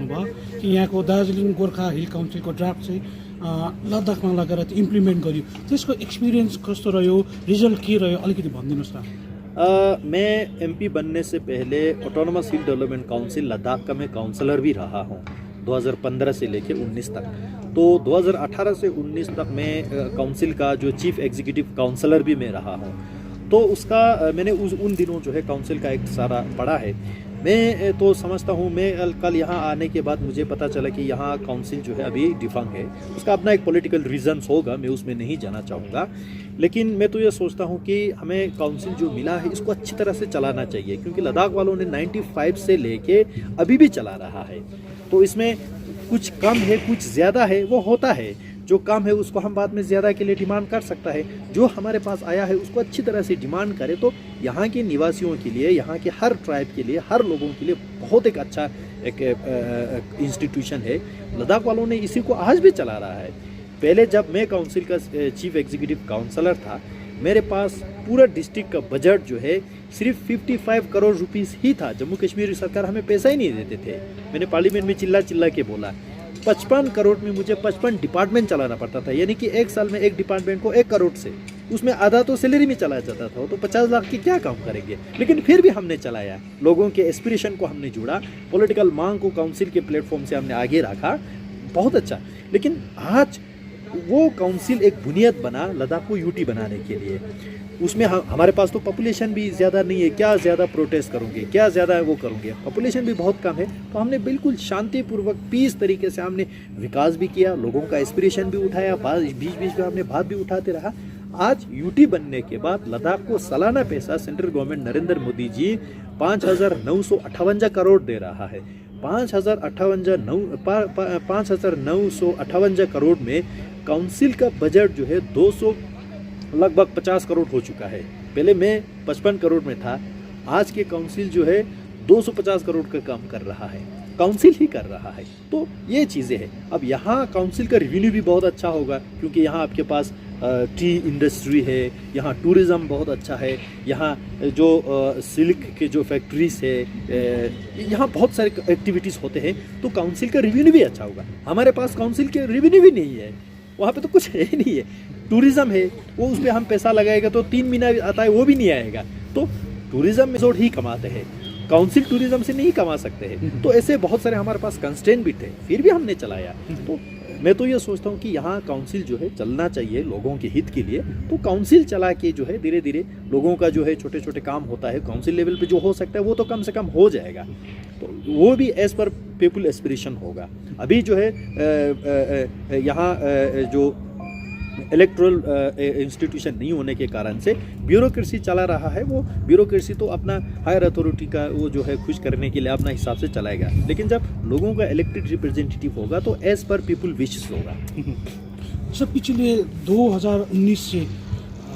भन्नुभयो कि यहाँको दार्जिलिङ गोर्खा हिल काउन्सिलको ड्राफ्ट चाहिँ लद्दाखमा लगेर इम्प्लिमेन्ट गर्यो, त्यसको एक्सपिरियन्स कस्तो रह्यो, रिजल्ट के रह्यो, अलिकति भनिदिनुहोस् न। मैं एमपी बनने से पहले ऑटोनोमस हिल डेवलपमेंट काउंसिल लद्दाख का मैं काउंसलर भी रहा हूँ 2015 से लेकर 19 तक। तो 2018 से 19 तक मैं काउंसिल का जो चीफ एग्जीक्यूटिव काउंसलर भी मैं रहा हूँ। तो उसका मैंने उन दिनों जो है काउंसिल का एक सारा पढ़ा है। मैं तो समझता हूँ, मैं कल यहाँ आने के बाद मुझे पता चला कि यहाँ काउंसिल जो है अभी डिफंक है। उसका अपना एक पॉलिटिकल रीजंस होगा, मैं उसमें नहीं जाना चाहूँगा। लेकिन मैं तो ये सोचता हूँ कि हमें काउंसिल जो मिला है इसको अच्छी तरह से चलाना चाहिए, क्योंकि लद्दाख वालों ने 95 से लेके अभी भी चला रहा है। तो इसमें कुछ कम है, कुछ ज़्यादा है, वो होता है। जो कम है उसको हम बाद में ज़्यादा के लिए डिमांड कर सकता है। जो हमारे पास आया है उसको अच्छी तरह से डिमांड करें तो यहाँ के निवासियों के लिए, यहाँ के हर ट्राइब के लिए, हर लोगों के लिए बहुत एक अच्छा एक इंस्टीट्यूशन है। लद्दाख वालों ने इसी को आज भी चला रहा है। पहले जब मैं काउंसिल का चीफ एग्जीक्यूटिव काउंसलर था, मेरे पास पूरा डिस्ट्रिक्ट का बजट जो है सिर्फ 55 करोड़ रुपीस ही था। जम्मू कश्मीर सरकार हमें पैसा ही नहीं देते थे। मैंने पार्लियामेंट में चिल्ला चिल्ला के बोला 55 करोड़ में मुझे 55 डिपार्टमेंट चलाना पड़ता था, यानी कि एक साल में एक डिपार्टमेंट को 1 करोड़ से, उसमें आधा तो सैलरी में चला जाता था। तो 50 लाख की क्या काम करेंगे, लेकिन फिर भी हमने चलाया। लोगों के एस्पिरेशन को हमने जुड़ा, पॉलिटिकल मांग को काउंसिल के प्लेटफॉर्म से हमने आगे रखा, बहुत अच्छा। लेकिन आज वो काउंसिल एक बुनियाद बना लद्दाख को यूटी बनाने के लिए। उसमें हमारे पास तो पॉपुलेशन भी ज़्यादा नहीं है, क्या ज़्यादा प्रोटेस्ट करोगे, क्या ज़्यादा वो करोगे, पॉपुलेशन भी बहुत कम है। तो हमने बिल्कुल शांतिपूर्वक पीस तरीके से हमने विकास भी किया, लोगों का एस्पिरेशन भी उठाया, बीच बीच में हमने बात भी उठाते रहा। आज यूटी बनने के बाद लद्दाख को सालाना पैसा सेंट्रल गवर्नमेंट नरेंद्र मोदी जी 5,958 करोड़ दे रहा है। 5,958 करोड़ में काउंसिल का बजट जो है 200 लगभग 50 करोड़ हो चुका है। पहले मैं 55 करोड़ में था, आज के काउंसिल जो है 250 करोड़ का काम कर रहा है, काउंसिल ही कर रहा है। तो ये चीज़ें हैं। अब यहाँ काउंसिल का रेवेन्यू भी बहुत अच्छा होगा, क्योंकि यहाँ आपके पास टी इंडस्ट्री है, यहाँ टूरिज़्म बहुत अच्छा है, यहाँ जो सिल्क के जो फैक्ट्रीज है, यहाँ बहुत सारे एक्टिविटीज़ होते हैं। तो काउंसिल का रेवेन्यू भी अच्छा होगा। हमारे पास काउंसिल के रेवेन्यू भी नहीं है, वहाँ पे तो कुछ है नहीं है। टूरिज़्म है, वो उस पर हम पैसा लगाएगा तो 3 महीना आता है, वो भी नहीं आएगा। तो टूरिज़्म में जोड़ ही कमाते हैं, काउंसिल टूरिज़्म से नहीं कमा सकते हैं। तो ऐसे बहुत सारे हमारे पास कंस्ट्रेंट भी थे, फिर भी हमने चलाया। तो मैं तो ये सोचता हूँ कि यहाँ काउंसिल जो है चलना चाहिए लोगों के हित के लिए। तो काउंसिल चला के जो है धीरे धीरे लोगों का जो है छोटे छोटे काम होता है, काउंसिल लेवल पे जो हो सकता है वो तो कम से कम हो जाएगा। तो वो भी एज पर पीपल एस्पिरेशन होगा। अभी जो है यहाँ जो इलेक्ट्रल इंस्टीट्यूशन नहीं होने के कारण से ब्यूरोक्रेसी चला रहा है। वो ब्यूरोक्रेसी तो अपना हायर अथॉरिटी का वो जो है खुश करने के लिए अपना हिसाब से चलाएगा, लेकिन जब लोगों का इलेक्टेड रिप्रेजेंटेटिव होगा तो एज पर पीपल विशेस होगा। सर, पिछले 2019 से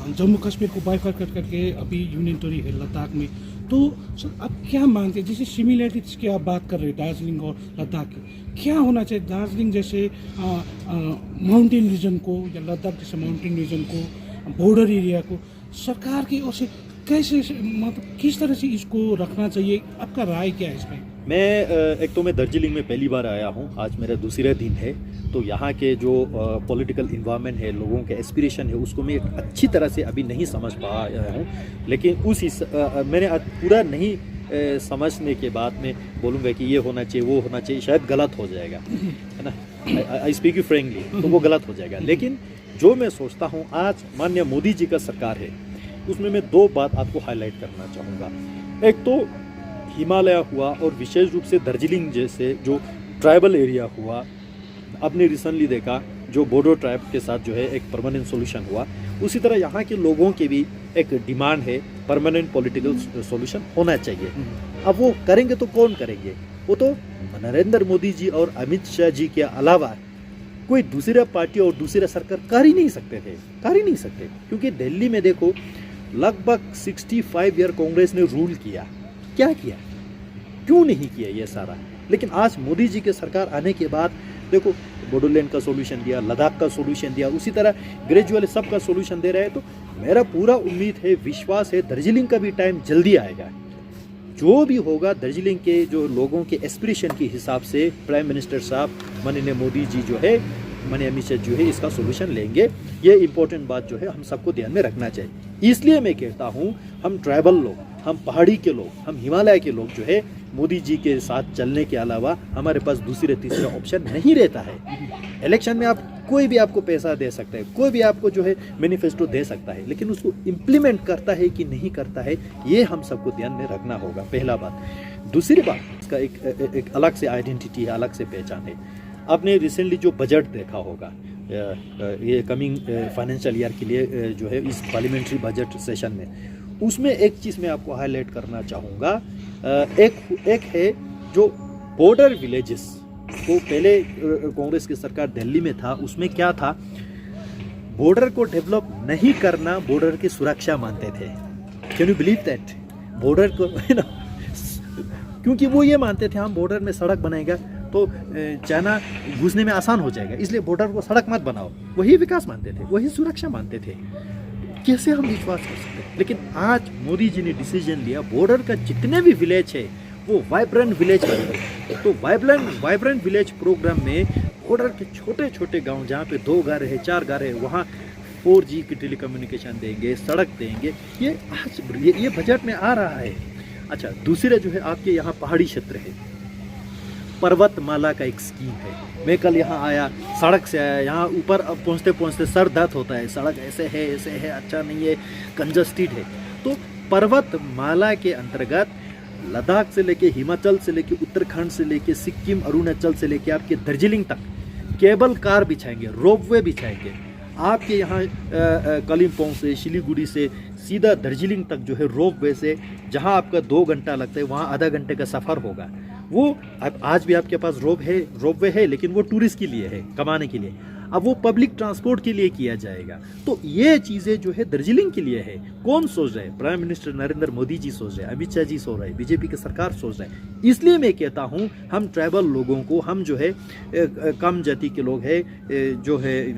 जम्मू कश्मीर को बाइफरकेट करके अभी यूनियन टेरिटरी है लद्दाख में। तो सर आप क्या मानते हैं, जैसे सिमिलैरिटीज़ की आप बात कर रहे हैं दार्जिलिंग और लद्दाख की, क्या होना चाहिए दार्जिलिंग जैसे माउंटेन रीजन को या लद्दाख जैसे माउंटेन रीजन को, बॉर्डर एरिया को सरकार की ओर से कैसे, मतलब किस तरह से इसको रखना चाहिए, आपका राय क्या है इसमें? एक तो मैं दार्जिलिंग में पहली बार आया हूँ, आज मेरा दूसरा दिन है। तो यहाँ के जो पॉलिटिकल इन्वायरमेंट है, लोगों के एस्पिरेशन है, उसको मैं अच्छी तरह से अभी नहीं समझ पाया हूँ। लेकिन मैंने पूरा नहीं समझने के बाद में बोलूँगा कि ये होना चाहिए, वो होना चाहिए, शायद गलत हो जाएगा, है ना। आई स्पीक यू फ्रेंकली, तो वो गलत हो जाएगा। लेकिन जो मैं सोचता हूँ, आज माननीय मोदी जी का सरकार है, उसमें मैं 2 बात आपको हाईलाइट करना चाहूँगा। एक तो हिमालय हुआ और विशेष रूप से दार्जिलिंग जैसे जो ट्राइबल एरिया हुआ, आपने रिसेंटली देखा जो बोडो ट्राइब के साथ जो है एक परमानेंट सॉल्यूशन हुआ। उसी तरह यहाँ के लोगों की भी एक डिमांड है, परमानेंट पॉलिटिकल सॉल्यूशन होना चाहिए। अब वो करेंगे तो कौन करेंगे? वो तो नरेंद्र मोदी जी और अमित शाह जी के अलावा कोई दूसरा पार्टी और दूसरा सरकार कर ही नहीं सकते। क्योंकि दिल्ली में देखो लगभग 65 ईयर कांग्रेस ने रूल किया, क्या किया, क्यों नहीं किया ये सारा। लेकिन आज मोदी जी के सरकार आने के बाद देखो बोडोलैंड का सॉल्यूशन दिया, लद्दाख का सॉल्यूशन दिया, उसी तरह ग्रेजुअली सबका सॉल्यूशन दे रहे हैं। तो मेरा पूरा उम्मीद है, विश्वास है, दार्जिलिंग का भी टाइम जल्दी आएगा। जो भी होगा दार्जिलिंग के जो लोगों के एस्पिरेशन के हिसाब से प्राइम मिनिस्टर साहब माननीय मोदी जी जो है, माननीय अमित शाह जो है, इसका सोल्यूशन लेंगे। ये इंपॉर्टेंट बात जो है हम सबको ध्यान में रखना चाहिए। इसलिए मैं कहता हूँ हम ट्राइबल लोग, हम पहाड़ी के लोग, हम हिमालय के लोग जो है मोदी जी के साथ चलने के अलावा हमारे पास दूसरे तीसरा ऑप्शन नहीं रहता है। इलेक्शन में आप कोई भी आपको पैसा दे सकता है, कोई भी आपको जो है मैनिफेस्टो दे सकता है, लेकिन उसको इम्प्लीमेंट करता है कि नहीं करता है, ये हम सबको ध्यान में रखना होगा, पहला बात। दूसरी बात, इसका एक अलग से आइडेंटिटी है, अलग से पहचान है। आपने रिसेंटली जो बजट देखा होगा ये कमिंग फाइनेंशियल ईयर के लिए जो है इस पार्लियामेंट्री बजट सेशन में, उसमें एक चीज़ मैं आपको हाईलाइट करना चाहूँगा। एक है जो बॉर्डर विलेजेस को पहले कांग्रेस की सरकार दिल्ली में था, उसमें क्या था, बॉर्डर को डेवलप नहीं करना बॉर्डर की सुरक्षा मानते थे। Can you believe that? Border को क्योंकि वो ये मानते थे हम बॉर्डर में सड़क बनाएगा तो चाइना घुसने में आसान हो जाएगा, इसलिए बॉर्डर को सड़क मत बनाओ। वही विकास मानते थे, वही सुरक्षा मानते थे। कैसे हम विश्वास कर सकते हैं? लेकिन आज मोदी जी ने डिसीजन लिया, बॉर्डर का जितने भी विलेज है वो वाइब्रेंट विलेज बन गए। तो वाइब्रेंट विलेज प्रोग्राम में बॉर्डर के छोटे छोटे गांव जहाँ पे 2 घर है, 4 घर है, वहाँ 4G की टेलीकम्युनिकेशन देंगे, सड़क देंगे। ये आज ये बजट में आ रहा है। अच्छा, दूसरे जो है आपके यहाँ पहाड़ी क्षेत्र है, पर्वतमाला का एक स्कीम है। मैं कल यहाँ आया, सड़क से आया, यहाँ ऊपर पहुँचते पहुँचते सर दर्द होता है, सड़क ऐसे है, अच्छा नहीं है, कंजस्टेड है। तो पर्वतमाला के अंतर्गत लद्दाख से लेके, हिमाचल से लेके, उत्तराखंड से लेके, सिक्किम, अरुणाचल से लेके आपके दार्जिलिंग तक केबल कार बिछाएंगे, रोपवे बिछाएंगे। आपके यहाँ कालिम्पोंग से, सिलीगुड़ी से सीधा दार्जिलिंग तक जो है रोपवे से, जहाँ आपका 2 घंटा लगता है वहाँ आधा घंटे का सफ़र होगा। वो आज भी आपके पास रोपवे है, लेकिन वो टूरिस्ट के लिए है, कमाने के लिए। अब वो पब्लिक ट्रांसपोर्ट के लिए किया जाएगा। तो ये चीज़ें जो है दार्जिलिंग के लिए है। कौन सोच रहा है? प्राइम मिनिस्टर नरेंद्र मोदी जी सोच रहे हैं, अमित शाह जी सोच रहे हैं, बीजेपी की सरकार सोच रहे हैं। इसलिए मैं कहता हूँ हम ट्राइबल लोगों को, हम जो है कम जाति के लोग हैं, जो है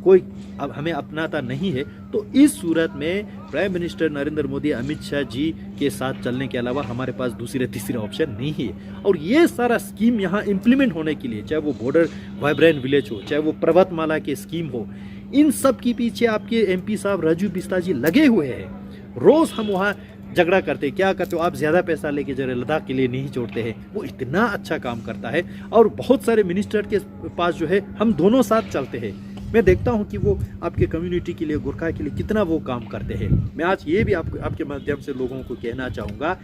कोई अब हमें अपनाता नहीं है, तो इस सूरत में प्राइम मिनिस्टर नरेंद्र मोदी, अमित शाह जी के साथ चलने के अलावा हमारे पास दूसरे तीसरे ऑप्शन नहीं है। और ये सारा स्कीम यहाँ इम्प्लीमेंट होने के लिए, चाहे वो बॉर्डर वाइब्रेंट विलेज हो, चाहे वो पर्वतमाला की स्कीम हो, इन सब के पीछे आपके MP साहब राजू बिस्ता जी लगे हुए हैं। रोज़ हम वहाँ झगड़ा करते, क्या करते हो आप, ज़्यादा पैसा लेके जरा लद्दाख के लिए नहीं छोड़ते हैं। वो इतना अच्छा काम करता है। और बहुत सारे मिनिस्टर के पास जो है हम दोनों साथ चलते हैं। मैं देखता हूं कि वो आपके कम्युनिटी के लिए, गोरखा के लिए कितना वो काम करते हैं। मैं आज ये भी आपके माध्यम से लोगों को कहना चाहूँगा,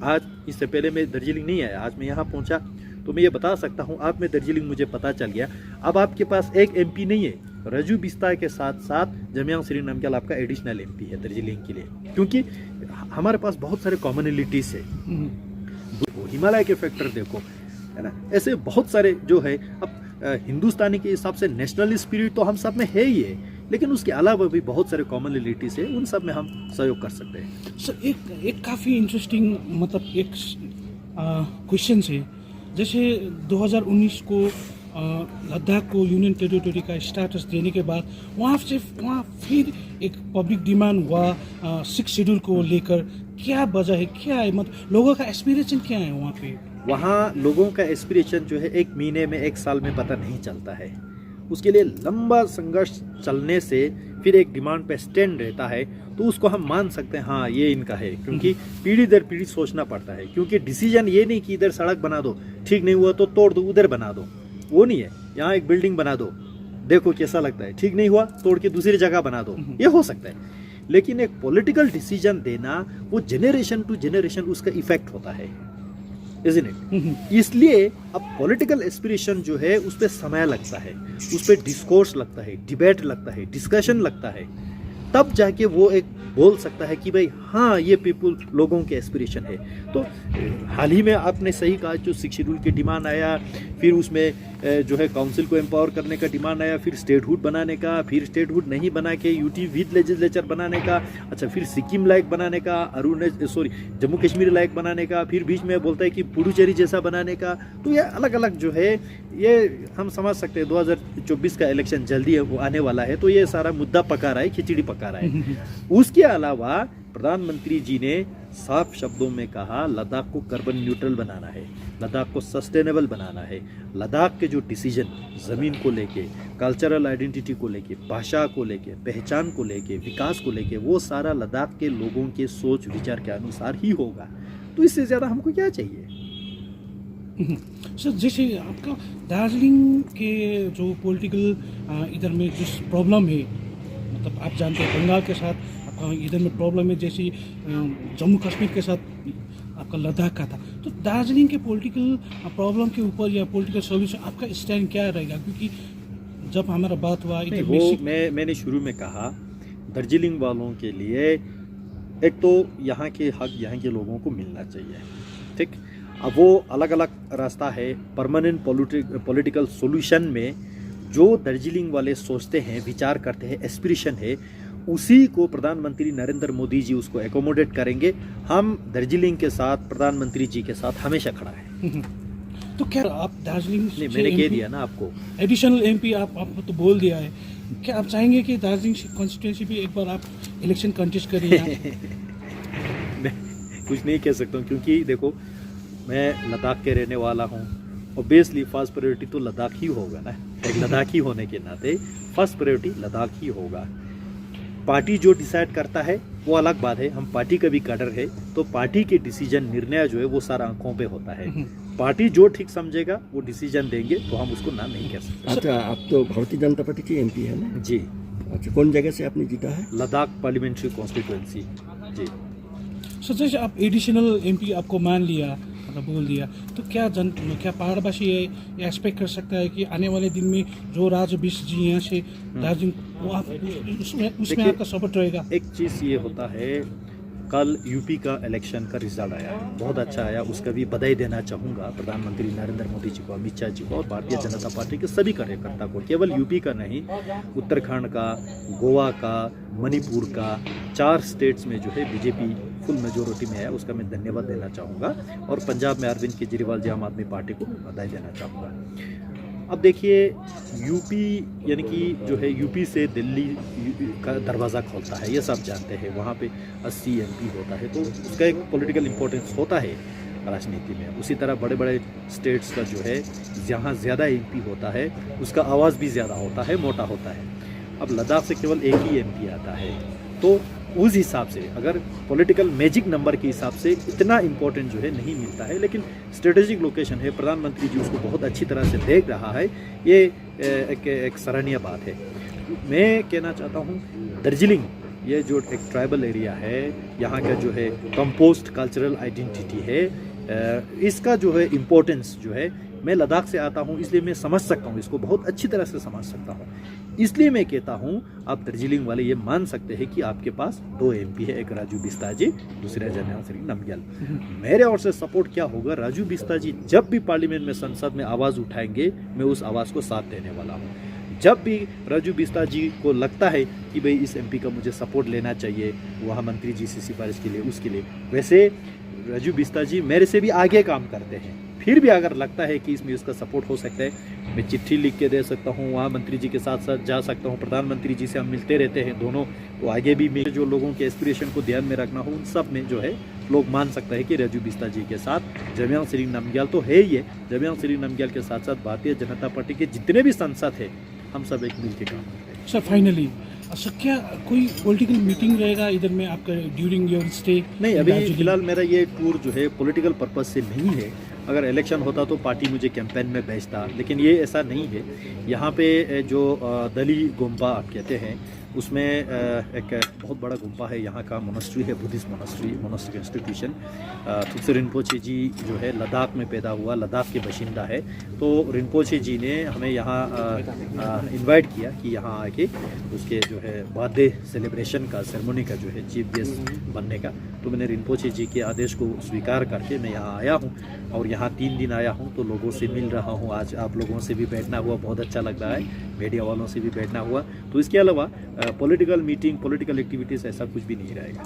आज इससे पहले मैं दार्जिलिंग नहीं आया, आज मैं यहाँ पहुँचा तो मैं ये बता सकता हूँ, आप में दार्जिलिंग मुझे पता चल गया। अब आपके पास एक MP नहीं है, राजू बिस्ता के साथ साथ जमयांग श्री नामग्याल आपका एडिशनल MP है दार्जिलिंग के लिए, क्योंकि हमारे पास बहुत सारे कॉमनलिटीज है। हिमालय के फैक्टर देखो, है ना, ऐसे बहुत सारे जो है। अब हिंदुस्तानी के हिसाब से नेशनल स्पिरिट तो हम सब में है ही है, लेकिन उसके अलावा भी बहुत सारे कॉमनलिटीज है, उन सब में हम सहयोग कर सकते हैं। सर एक काफ़ी इंटरेस्टिंग मतलब एक क्वेश्चन है, जैसे 2019 को लद्दाख को यूनियन टेरिटरी का स्टेटस देने के बाद वहाँ फिर एक पब्लिक डिमांड हुआ 6 शेड्यूल को लेकर। क्या वजह है, क्या है, मतलब लोगों का एस्पिरेशन क्या है वहाँ पे? वहाँ लोगों का एस्पिरेशन जो है 1 महीने में, 1 साल में पता नहीं चलता है। उसके लिए लंबा संघर्ष चलने से फिर एक डिमांड पे स्टैंड रहता है, तो उसको हम मान सकते हैं हाँ ये इनका है। क्योंकि पीढ़ी दर पीढ़ी सोचना पड़ता है, क्योंकि डिसीजन ये नहीं कि इधर सड़क बना दो, ठीक नहीं हुआ तो तोड़ दो, उधर बना दो, वो नहीं है। यहाँ एक बिल्डिंग बना दो, देखो कैसा लगता है, ठीक नहीं हुआ तोड़ के दूसरी जगह बना दो, ये हो सकता है। लेकिन एक पॉलिटिकल डिसीजन देना, वो जनरेशन टू जनरेशन उसका इफेक्ट होता है, isn't it? इसलिए अब पॉलिटिकल एस्पिरेशन जो है उस पर समय लगता है, उस पर डिस्कोर्स लगता है, डिबेट लगता है, डिस्कशन लगता है, तब जाके वो एक बोल सकता है कि भाई हाँ ये पीपल लोगों के एस्पिरेशन है। तो हाल ही में आपने सही कहा, जो 6 शेड्यूल की डिमांड आया, फिर उसमें जो है काउंसिल को एम्पावर करने का डिमांड आया, फिर स्टेटहुड बनाने का, फिर स्टेटहुड नहीं बना के यूटी विद लेजिस्लेचर बनाने का, अच्छा फिर सिक्किम लायक बनाने का, जम्मू कश्मीर लायक बनाने का, फिर बीच में बोलता है कि पुडुचेरी जैसा बनाने का। तो ये अलग अलग जो है, ये हम समझ सकते हैं 2024 का इलेक्शन जल्दी आने वाला है, तो ये सारा मुद्दा पका रहा है, खिचड़ी पका लगा रहे हैं। उसके अलावा प्रधानमंत्री जी ने साफ शब्दों में कहा लद्दाख को कार्बन न्यूट्रल बनाना है, लद्दाख को सस्टेनेबल बनाना है। लद्दाख के जो डिसीजन ज़मीन को लेके, कल्चरल आइडेंटिटी को लेके, भाषा को लेके, पहचान को लेके, विकास को लेके, वो सारा लद्दाख के लोगों के सोच विचार के अनुसार ही होगा। तो इससे ज़्यादा हमको क्या चाहिए? सर जैसे आपका दार्जिलिंग के जो पॉलिटिकल इधर में जिस प्रॉब्लम है, मतलब आप जानते हैं बंगाल के साथ आपका इधर में प्रॉब्लम है, जैसे जम्मू कश्मीर के साथ आपका लद्दाख का था। तो दार्जिलिंग के पॉलिटिकल प्रॉब्लम के ऊपर या पॉलिटिकल सॉल्यूशन आपका स्टैंड क्या रहेगा? क्योंकि जब हमारा बात हुआ नहीं, वो मैंने शुरू में कहा दार्जिलिंग वालों के लिए एक तो यहाँ के हक यहाँ के लोगों को मिलना चाहिए, ठीक। अब वो अलग अलग रास्ता है। परमानेंट पॉलिटिकल सॉल्यूशन में जो दार्जिलिंग वाले सोचते हैं, विचार करते हैं, एस्पिरेशन है, उसी को प्रधानमंत्री नरेंद्र मोदी जी उसको एकोमोडेट करेंगे। हम दार्जिलिंग के साथ, प्रधानमंत्री जी के साथ हमेशा खड़ा है। तो क्या आप दार्जिलिंग नहीं, मैंने कह दिया ना आपको, एडिशनल एमपी आप तो बोल दिया है, क्या आप चाहेंगे कि दार्जिलिंग कॉन्स्टिट्यूंसी भी एक बार आप इलेक्शन कंटेस्ट करिए? मैं कुछ नहीं कह सकता हूँ, क्योंकि देखो मैं लद्दाख के रहने वाला हूँ। ऑब्वियसली फर्स्ट प्रायोरिटी तो लद्दाख ही होगा ना, एक लद्दाखी होने के नाते फर्स्ट प्रायोरिटी लद्दाख ही होगा। पार्टी जो डिसाइड करता है वो अलग बात है, हम पार्टी का भी कैडर है, तो पार्टी के डिसीजन, निर्णय जो है वो सारा आंखों पे होता है। पार्टी जो ठीक समझेगा वो डिसीजन देंगे, तो हम उसको ना नहीं कर सकते। अच्छा, आप तो भारतीय जनता पार्टी के एमपी है ना? जी। अच्छा, कौन जगह से आपने जीता है? Ladakh parliamentary constituency. जी। सर जैसे आप एडिशनल एमपी आपको मान लिया, मतलब बोल दिया, तो क्या पहाड़वासी ये एक्सपेक्ट कर सकता है कि आने वाले दिन में जो राजू बिष्ट जी यहाँ से दार्जिलिंग, वो आप उसमें आपका सपोर्ट रहेगा? एक चीज़ ये होता है, कल यूपी का इलेक्शन का रिजल्ट आया, बहुत अच्छा आया, उसका भी बधाई देना चाहूँगा प्रधानमंत्री नरेंद्र मोदी जी को, अमित शाह जी को और भारतीय जनता पार्टी के सभी कार्यकर्ता को। केवल यूपी का नहीं, उत्तराखंड का, गोवा का, मणिपुर का, 4 स्टेट्स में जो है बीजेपी फुल मेजोरिटी में है, उसका मैं धन्यवाद देना चाहूँगा। और पंजाब में अरविंद केजरीवाल जी, आम आदमी पार्टी को बधाई देना चाहूँगा। अब देखिए, यूपी यानी कि जो है यूपी से दिल्ली का दरवाज़ा खोलता है, ये सब जानते हैं। वहाँ पे 80 एमपी होता है, तो उसका एक पॉलिटिकल इम्पोर्टेंस होता है राजनीति में। उसी तरह बड़े बड़े स्टेट्स का जो है, जहाँ ज़्यादा एमपी होता है उसका आवाज़ भी ज़्यादा होता है, मोटा होता है। अब लद्दाख से केवल एक ही एमपी आता है, तो उस हिसाब से अगर पॉलिटिकल मैजिक नंबर के हिसाब से इतना इम्पोर्टेंट जो है नहीं मिलता है, लेकिन स्ट्रेटेजिक लोकेशन है, प्रधानमंत्री जी उसको बहुत अच्छी तरह से देख रहा है, ये एक सराहनीय बात है। मैं कहना चाहता हूँ दार्जिलिंग, ये जो एक ट्राइबल एरिया है, यहाँ का जो है कंपोस्ट कल्चरल आइडेंटिटी है, इसका जो है इम्पोर्टेंस जो है, मैं लद्दाख से आता हूँ इसलिए मैं समझ सकता हूँ, इसको बहुत अच्छी तरह से समझ सकता हूँ। इसलिए मैं कहता हूँ आप दार्जिलिंग वाले ये मान सकते हैं कि आपके पास 2 एमपी है, एक राजू बिस्ता जी, दूसरा जरनैल सिंह नमग्याल। मेरे ओर से सपोर्ट क्या होगा, राजू बिस्ता जी जब भी पार्लियामेंट में, संसद में आवाज़ उठाएंगे, मैं उस आवाज़ को साथ देने वाला हूँ। जब भी राजू बिस्ता जी को लगता है कि भाई इस एमपी का मुझे सपोर्ट लेना चाहिए, वहाँ मंत्री जी से सिफारिश के लिए, उसके लिए, वैसे राजू बिस्ता जी मेरे से भी आगे काम करते हैं। फिर भी अगर लगता है कि इसमें उसका सपोर्ट हो सकता है, मैं चिट्ठी लिख के दे सकता हूँ, वहाँ मंत्री जी के साथ साथ जा सकता हूँ, प्रधानमंत्री जी से हम मिलते रहते हैं दोनों, तो आगे भी मेरे जो लोगों के एस्पिरेशन को ध्यान में रखना हो, उन सब में जो है लोग मान सकते हैं कि राजू बिस्ता जी के साथ जरनैल सिंह नमग्याल तो है ही है। जरनैल सिंह नमग्याल के साथ साथ भारतीय जनता पार्टी के जितने भी सांसद हैं, हम सब एक मिल के काम करते हैं। सर फाइनली सर क्या कोई पॉलिटिकल मीटिंग रहेगा इधर में आपका ड्यूरिंग योर स्टे? नहीं, अभी फिलहाल मेरा ये टूर जो है पॉलिटिकल पर्पस से नहीं है। अगर इलेक्शन होता तो पार्टी मुझे कैंपेन में भेजता, लेकिन ये ऐसा नहीं है। यहाँ पे जो दली गुम्बा आप कहते हैं, उसमें एक बहुत बड़ा गुम्बा है, यहाँ का मोनास्ट्री है, बुद्धिस्ट मोनास्ट्री इंस्टीट्यूशन। थुक्से रिनपोचे जी जो है लद्दाख में पैदा हुआ, लद्दाख के बाशिंदा है, तो रिनपोचे जी ने हमें यहाँ इनवाइट किया कि यहाँ आके उसके जो है बर्थडे सेलिब्रेशन का, सेरेमनी का जो है चीफ गेस्ट बनने का। तो मैंने रिनपोचे जी के आदेश को स्वीकार करके मैं यहाँ आया हूँ, और यहाँ 3 दिन आया हूँ, तो लोगों से मिल रहा हूँ। आज आप लोगों से भी बैठना हुआ, बहुत अच्छा लग रहा है, मीडिया वालों से भी बैठना हुआ। तो इसके अलावा पॉलिटिकल मीटिंग, पॉलिटिकल एक्टिविटीज़ ऐसा कुछ भी नहीं रहेगा।